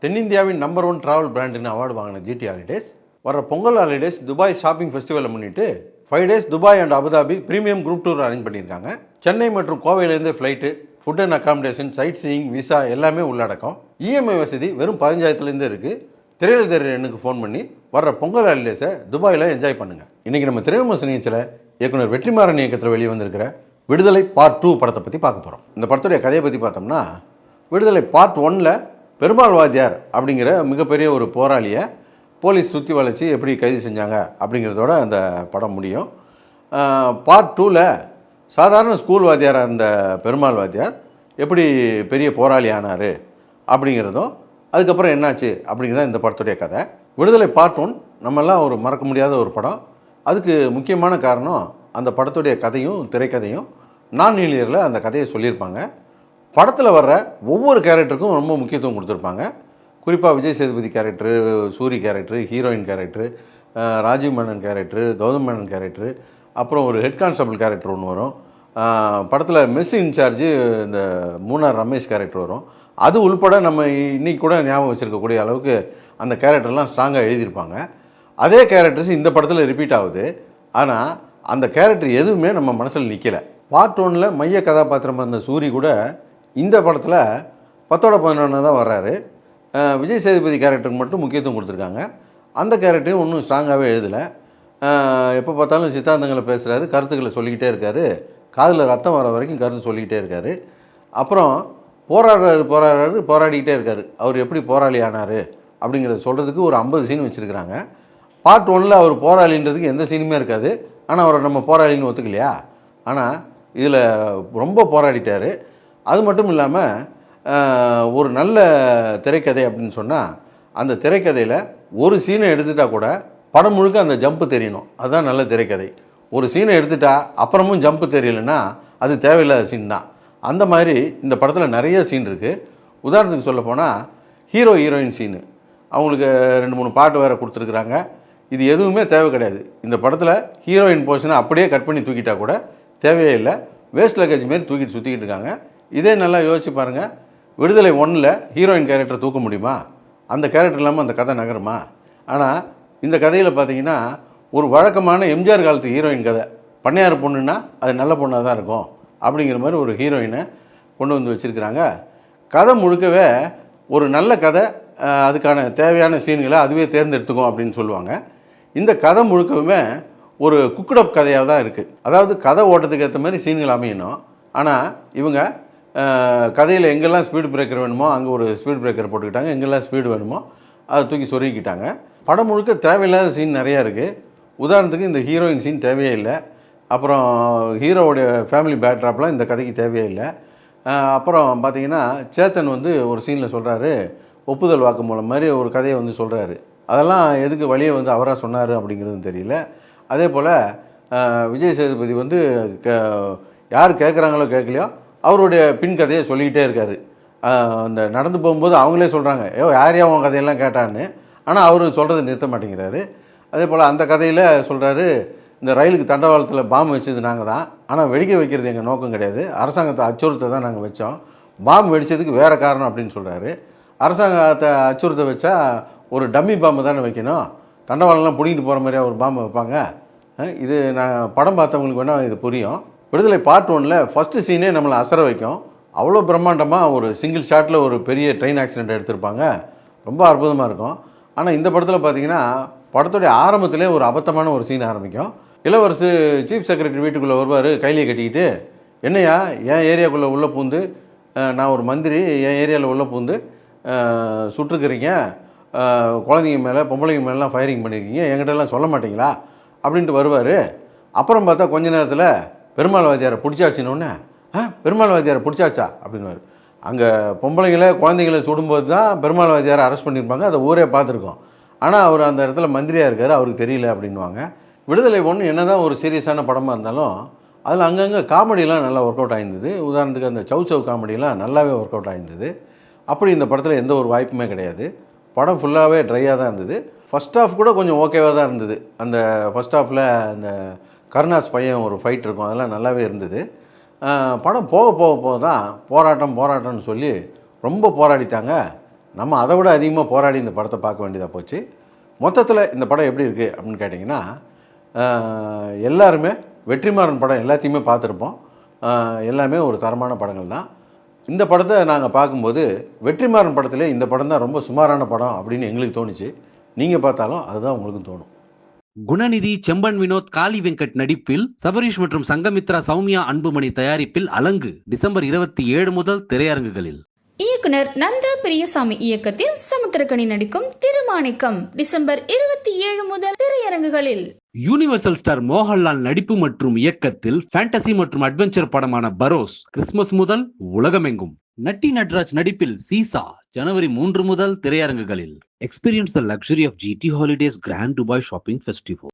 தென்னிந்தியாவின் number 1 travel பிராண்டுன்னு award வாங்கின ஜிடி ஹாலிடேஸ் வர பொங்கல் ஹாலிடேஸ் துபாய் ஷாப்பிங் ஃபெஸ்டிவலை முன்னிட்டு 5 days Dubai and Abu Dhabi premium group tour arrange பண்ணியிருக்காங்க. சென்னை மற்றும் கோவையிலேருந்து flight, food and accommodation, sightseeing, visa எல்லாமே உள்ளடக்கம். இஎம்ஐ வசதி வெறும் 15,000 இருக்குது. திரையில் தெரிய எண்ணுக்கு ஃபோன் பண்ணி வர்ற பொங்கல் ஹாலிடேஸை துபாயில் என்ஜாய் பண்ணுங்கள். இன்றைக்கி நம்ம திரைவிமர்சன நிகழ்ச்சியில் இயக்குனர் வெற்றிமாறன் இயக்கத்தில் வெளியே வந்திருக்கிற விடுதலை பார்ட் 2 படத்தை பற்றி பார்க்க போகிறோம். இந்த படத்துடைய கதையை பற்றி பார்த்தோம்னா, விடுதலை பார்ட் 1ல் பெருமாள் வாத்தியார் அப்படிங்கிற மிகப்பெரிய ஒரு போராளியை போலீஸ் சுற்றி வளைச்சி எப்படி கைது செஞ்சாங்க அப்படிங்கிறதோட அந்த படம் முடியும். பார்ட் 2ல் சாதாரண ஸ்கூல் வாத்தியாராக இருந்த பெருமாள் வாத்தியார் எப்படி பெரிய போராளி ஆனார் அப்படிங்கிறதும், அதுக்கப்புறம் என்னாச்சு அப்படிங்கிறத இந்த படத்துடைய கதை. விடுதலை பார்ட் 1 நம்மெல்லாம் ஒரு மறக்க முடியாத ஒரு படம். அதுக்கு முக்கியமான காரணம் அந்த படத்துடைய கதையும் திரைக்கதையும் நான் லீனியரில் அந்த கதையை சொல்லியிருப்பாங்க. படத்தில் வர்ற ஒவ்வொரு கேரக்டருக்கும் ரொம்ப முக்கியத்துவம் கொடுத்துருப்பாங்க. குறிப்பாக Vijay Sethupathi character, Soori character, heroine character, Rajiv Menon character, Gautham Menon character, அப்புறம் ஒரு ஹெட் கான்ஸ்டபிள் கேரக்டர் ஒன்று வரும். படத்தில் மெஸ் இன்சார்ஜு இந்த மூணார் ரமேஷ் கேரக்டர் வரும். அது உள்பட நம்ம இன்றைக்கி கூட ஞாபகம் வச்சுருக்கக்கூடிய அளவுக்கு அந்த கேரக்டர்லாம் ஸ்ட்ராங்காக எழுதியிருப்பாங்க. அதே கேரக்டர்ஸ் இந்த படத்தில் ரிப்பீட் ஆகுது. ஆனால் அந்த கேரக்டர் எதுவுமே நம்ம மனசில் நிற்கலை. பார்ட் 1ல் மைய கதாபாத்திரமாக இருந்த சூரி கூட இந்த படத்தில் 10-11 தான் வர்றாரு. விஜய் சேதுபதி கேரக்டருக்கு மட்டும் முக்கியத்துவம் கொடுத்துருக்காங்க. அந்த கேரக்டரையும் ஒன்றும் ஸ்ட்ராங்காகவே எழுதலை. எப்போ பார்த்தாலும் சித்தாந்தங்களை பேசுகிறாரு, கருத்துக்களை சொல்லிக்கிட்டே இருக்கார், காதில் ரத்தம் வர வரைக்கும் கருத்து சொல்லிக்கிட்டே இருக்கார். அப்புறம் போராடிக்கிட்டே இருக்கார். அவர் எப்படி போராளி ஆனார் அப்படிங்கிறத சொல்கிறதுக்கு ஒரு 50 சீன் வச்சுருக்கிறாங்க. பார்ட் 1ல் அவர் போராளின்றதுக்கு எந்த சீனுமே இருக்காது. ஆனால் அவரை நம்ம போராளின்னு ஒத்துக்கலையா? ஆனால் இதில் ரொம்ப போராடிட்டார். அது மட்டும் இல்லாமல் ஒரு நல்ல திரைக்கதை அப்படின்னு சொன்னால், அந்த திரைக்கதையில் ஒரு சீனை எடுத்துட்டால் கூட படம் முழுக்க அந்த ஜம்ப்பு தெரியணும். அதுதான் நல்ல திரைக்கதை. ஒரு சீனை எடுத்துட்டா அப்புறமும் ஜம்ப்பு தெரியலைன்னா அது தேவையில்லாத சீன் தான். அந்த மாதிரி இந்த படத்தில் நிறைய சீன் இருக்குது. உதாரணத்துக்கு சொல்ல போனால் ஹீரோயின் சீனு, அவங்களுக்கு 2-3 பாட்டு வேறு கொடுத்துருக்குறாங்க. இது எதுவுமே தேவை கிடையாது. இந்த படத்தில் ஹீரோயின் போர்ஷனை அப்படியே கட் பண்ணி தூக்கிட்டா கூட தேவையே இல்லை. வேஸ்ட் லக்கேஜ் மாரி தூக்கிட்டு சுற்றிக்கிட்டு இருக்காங்க. இதே நல்லா யோசிச்சு பாருங்கள். விடுதலை 1ல் ஹீரோயின் கேரக்டர் தூக்க முடியுமா? அந்த கேரக்டர் இல்லாமல் அந்த கதை நகருமா? ஆனால் இந்த கதையில் பார்த்தீங்கன்னா ஒரு வழக்கமான எம்ஜிஆர் காலத்து ஹீரோயின் கதை. பண்ணையார் பொண்ணுன்னா அது நல்ல பொண்ணாக தான் இருக்கும் அப்படிங்கிற மாதிரி ஒரு ஹீரோயினை கொண்டு வந்து வச்சுருக்கிறாங்க. கதை முழுக்கவே ஒரு நல்ல கதை, அதுக்கான தேவையான சீன்களை அதுவே தேர்ந்தெடுத்துக்கும் அப்படின்னு சொல்லுவாங்க. இந்த கதை முழுக்கவுமே ஒரு குக்குடப் கதையாக தான் இருக்குது. அதாவது கதை ஓட்டத்துக்கு ஏற்ற மாதிரி சீன்கள் அமையணும். ஆனால் இவங்க கதையில் எங்கெல்லாம் ஸ்பீடு பிரேக்கர் வேணுமோ அங்கே ஒரு ஸ்பீட் பிரேக்கர் போட்டுக்கிட்டாங்க, எங்கெல்லாம் ஸ்பீடு வேணுமோ அதை தூக்கி சொருகிக்கிட்டாங்க. படம் முழுக்க தேவையில்லாத சீன் நிறையா இருக்குது. உதாரணத்துக்கு இந்த ஹீரோயின் சீன் தேவையே இல்லை. அப்புறம் ஹீரோவுடைய ஃபேமிலி பேக்ட்ராப்லாம் இந்த கதைக்கு தேவையே இல்லை. அப்புறம் பார்த்திங்கன்னா சேத்தன் வந்து ஒரு சீனில் சொல்கிறாரு, ஒப்புதல் வாக்குமூலம் மாதிரி ஒரு கதையை வந்து சொல்கிறாரு. அதெல்லாம் எதுக்கு வழியை வந்து அவராக சொன்னார் அப்படிங்கிறதும் தெரியல. அதே போல் விஜய் சேதுபதி வந்து யார் கேட்குறாங்களோ கேட்கலையோ அவருடைய பின் கதையை சொல்லிக்கிட்டே இருக்கார். அந்த நடந்து போகும்போது அவங்களே சொல்கிறாங்க, யார் அவன் கதையெல்லாம் கேட்டான்னு. ஆனால் அவர் சொல்கிறத நிறுத்த மாட்டேங்கிறாரு. அதே போல் அந்த கதையில் சொல்கிறாரு, இந்த ரயிலுக்கு தண்டவாளத்தில் பாம்பு வச்சது நாங்கள் தான், ஆனால் வெடிக்க வைக்கிறது எங்கள் நோக்கம் கிடையாது, அரசாங்கத்தை அச்சுறுத்த தான் நாங்கள் வச்சோம், பாம்பு வெடித்ததுக்கு வேறு காரணம் அப்படின்னு சொல்கிறாரு. அரசாங்கத்தை அச்சுறுத்த வச்சா ஒரு டம்மி பாம்பு தானே வைக்கணும், தண்டவாளம்லாம் பிடிங்கிட்டு போகிற மாதிரியா ஒரு பாம்பு வைப்பாங்க? இது நான் படம் பார்த்தவங்களுக்கு வேணால் இது புரியும். விடுதலை பார்ட் 1ல் ஃபஸ்ட்டு சீனே நம்மளை அசர வைக்கும். அவ்வளோ பிரம்மாண்டமாக ஒரு சிங்கிள் ஷாட்டில் ஒரு பெரிய ட்ரெயின் ஆக்சிடெண்ட் எடுத்திருப்பாங்க. ரொம்ப அற்புதமாக இருக்கும். ஆனால் இந்த படத்தில் பார்த்திங்கன்னா படத்துடைய ஆரம்பத்திலே ஒரு அபத்தமான ஒரு சீன் ஆரம்பிக்கும். இளவரசு சீஃப் செக்ரட்டரி வீட்டுக்குள்ளே வருவார் கைலியை கட்டிக்கிட்டு, என்னையா என் ஏரியாக்குள்ளே உள்ளே பூந்து, நான் ஒரு மந்திரி, என் ஏரியாவில் உள்ளே பூந்து சுட்டுருக்குறீங்க, குழந்தைங்க மேலே பொம்பளைங்க மேலாம் ஃபயரிங் பண்ணியிருக்கீங்க, என்கிட்டலாம் சொல்ல மாட்டிங்களா அப்படின்ட்டு வருவார். அப்புறம் பார்த்தா கொஞ்ச நேரத்தில் பெருமாள் வாத்தியாரை பிடிச்சாச்சுன்னொன்னே, பெருமாள் வாத்தியாரை பிடிச்சாச்சா அப்படின்வார். அங்கே பொம்பளைங்களை குழந்தைங்களை சுடும்போது தான் பெருமாள் வாத்தியாரை அரெஸ்ட் பண்ணியிருப்பாங்க. அதை ஊரே பார்த்துருக்கோம். ஆனால் அவர் அந்த இடத்துல மந்திரியாக இருக்கார், அவருக்கு தெரியல அப்படின்வாங்க. விடுதலை 1 என்ன தான் ஒரு சீரியஸான படமாக இருந்தாலும் அதில் அங்கங்கே காமெடியெலாம் நல்லா ஒர்க் அவுட் ஆகிருந்தது. உதாரணத்துக்கு அந்த சவ் காமெடியெலாம் நல்லாவே ஒர்க் அவுட் ஆகிருந்தது. அப்படி இந்த படத்தில் எந்த ஒரு வாய்ப்புமே கிடையாது. படம் ஃபுல்லாகவே ட்ரையாக தான் இருந்தது. ஃபஸ்ட் ஹாஃப் கூட கொஞ்சம் ஓகேவாக தான் இருந்தது. அந்த ஃபஸ்ட் ஹாஃபில் அந்த கருணாஸ் பையன் ஒரு ஃபைட் இருக்கும், அதெல்லாம் நல்லாவே இருந்தது. படம் போக போக போக தான் போராட்டம்னு சொல்லி ரொம்ப போராடிட்டாங்க. நம்ம அதை விட அதிகமாக போராடி இந்த படத்தை பார்க்க வேண்டியதாக போச்சு. மொத்தத்தில் இந்த படம் எப்படி இருக்குது அப்படின்னு கேட்டிங்கன்னா, எல்லாருமே வெற்றிமாறன் படம் எல்லாத்தையுமே பார்த்துருப்போம். எல்லாமே ஒரு தரமான படங்கள் தான். இந்த படத்தை நாங்கள் பார்க்கும்போது வெற்றிமாறன் படத்திலே இந்த படம் தான் ரொம்ப சுமாரான படம் அப்படின்னு எங்களுக்கு தோணுச்சு. நீங்கள் பார்த்தாலும் அதுதான் உங்களுக்கும் தோணும். குணநிதி, செம்பன் வினோத், காளி வெங்கட் நடிப்பில் சபரீஷ் மற்றும் சங்கமித்ரா, சௌமியா அன்புமணி தயாரிப்பில் அலங்கு டிசம்பர் 27 முதல் திரையரங்குகளில். இயக்குனர் நந்தா பெரியசாமி இயக்கத்தில் சமுத்திரக்கனி நடிக்கும் திருமாணிக்கம் டிசம்பர் 27 முதல் திரையரங்குகளில். யூனிவர்சல் ஸ்டார் மோகன்லால் நடிப்பு மற்றும் இயக்கத்தில் ஃபேண்டசி மற்றும் அட்வென்ச்சர் படமான பரோஸ் கிறிஸ்துமஸ் முதல் உலகமெங்கும். நட்டி நட்ராஜ் நடிப்பில் சீசா ஜனவரி 3 முதல் திரையரங்குகளில். Experience the luxury of GT Holidays Grand Dubai Shopping Festival.